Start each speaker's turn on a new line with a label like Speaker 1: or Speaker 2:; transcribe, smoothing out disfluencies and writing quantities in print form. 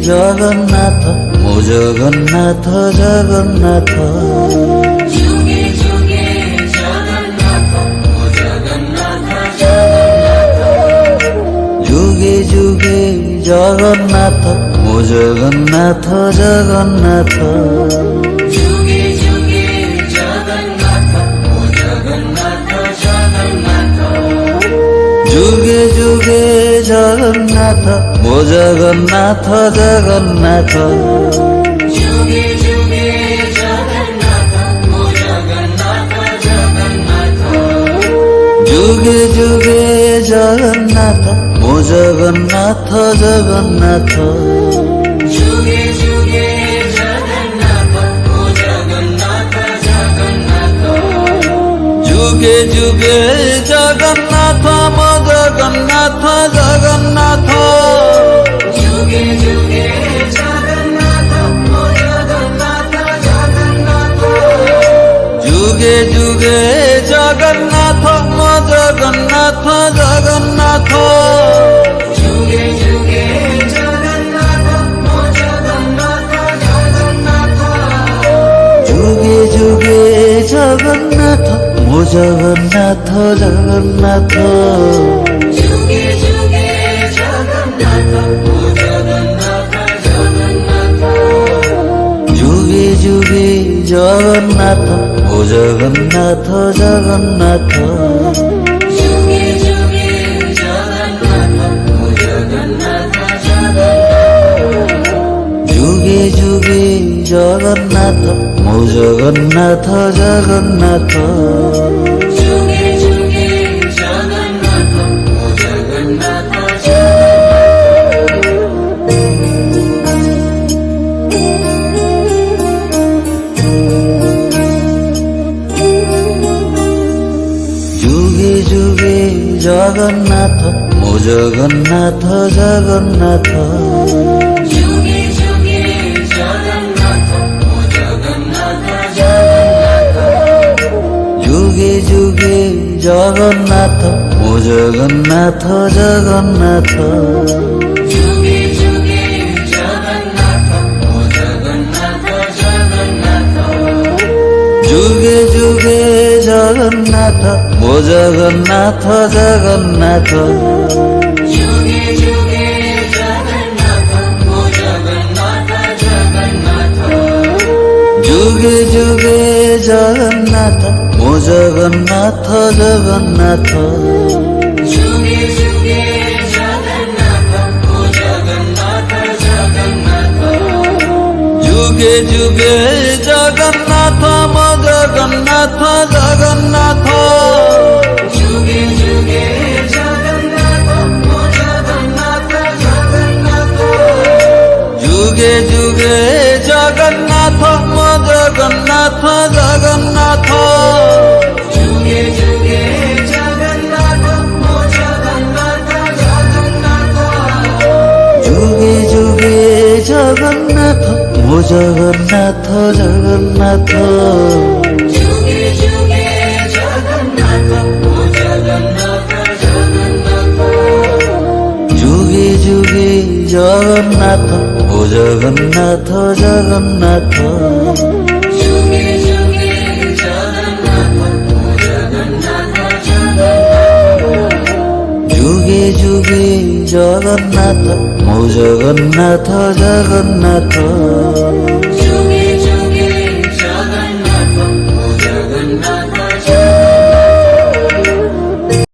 Speaker 1: জগন্নাথ মো জগন্নাথ জগন্নাথ
Speaker 2: যুগে যুগে জগন্নাথ ও জগন্নাথ জগন্নাথ
Speaker 1: যুগে যুগে জগন্নাথ মো জগন্নাথ জগন্নাথ
Speaker 2: যুগে যুগে জগন্নাথ ও জগন্নাথ জগন্নাথ
Speaker 1: যুগে যুগে জগন্নাথ মো জগন্নাথ জগন্নাথ
Speaker 2: যুগে যুগে জগন্নাথ ও জগন্নাথ জগন্নাথ
Speaker 1: যুগে যুগে জগন্নাথ মো জগন্নাথ জগন্নাথ
Speaker 2: যুগে যুগে জগন্নাথ ও জগন্নাথ জগন্নাথ
Speaker 1: যুগে যুগে জগন্নাথ মো জগন্নাথ জগন্নাথ
Speaker 2: যুগে যুগে জগন্নাথ ও জগন্নাথ জগন্নাথ
Speaker 1: যুগে যুগে জগন্নাথ মো জগন্নাথ জগন্নাথ
Speaker 2: যুগে যুগে জগন্নাথ ও জগন্নাথ জগন্নাথ
Speaker 1: যুগে যুগে জগন্নাথ মো জগন্নাথ জগন্নাথ
Speaker 2: যুগে যুগে জগন্নাথ ও জগন্নাথ জগন্নাথ
Speaker 1: যুগে যুগে জগন্নাথ মো জগন্নাথ জগন্নাথ
Speaker 2: যুগে যুগে জগন্নাথ ও জগন্নাথ জগন্নাথ
Speaker 1: যুগে যুগে জগন্নাথ মো জগন্নাথ জগন্নাথ
Speaker 2: যুগে যুগে জগন্নাথ ও জগন্নাথ
Speaker 1: যুগে যুগে জগন্নাথ মো জগন্নাথ জগন্নাথ
Speaker 2: যুগে যুগে জগন্নাথ ও জগন্নাথ জগন্নাথ
Speaker 1: যুগে যুগে জগন্নাথ মো জগন্নাথ জগন্নাথ
Speaker 2: যুগে যুগে জগন্নাথ ও জগন্নাথ জগন্নাথ
Speaker 1: যুগে যুগে জগন্নাথ মো জগন্নাথ জগন্নাথ
Speaker 2: যুগে যুগে জগন্নাথ ও জগন্নাথ জগন্নাথ
Speaker 1: যুগে যুগে জগন্নাথ মো জগন্নাথ জগন্নাথ
Speaker 2: যুগে যুগে জগন্নাথ ও জগন্নাথ জগন্নাথ
Speaker 1: যুগে যুগে জগন্নাথ মো জগন্নাথ জগন্নাথ
Speaker 2: যুগে যুগে জগন্নাথ ও জগন্নাথ জগন্নাথ
Speaker 1: যুগে যুগে জগন্নাথ মো জগন্নাথ জগন্নাথ
Speaker 2: যুগে যুগে জগন্নাথ ও জগন্নাথ জগন্নাথ
Speaker 1: যুগে যুগে জগন্নাথ মো জগন্নাথ জগন্নাথ
Speaker 2: যুগে যুগে জগন্নাথ ও জগন্নাথ জগন্নাথ
Speaker 1: যুগে যুগে জগন্নাথ মো জগন্নাথ জগন্নাথ
Speaker 2: যুগে যুগে জগন্নাথ ও জগন্নাথ জগন্নাথ
Speaker 1: যুগে যুগে জগন্নাথ মো জগন্নাথ জগন্নাথ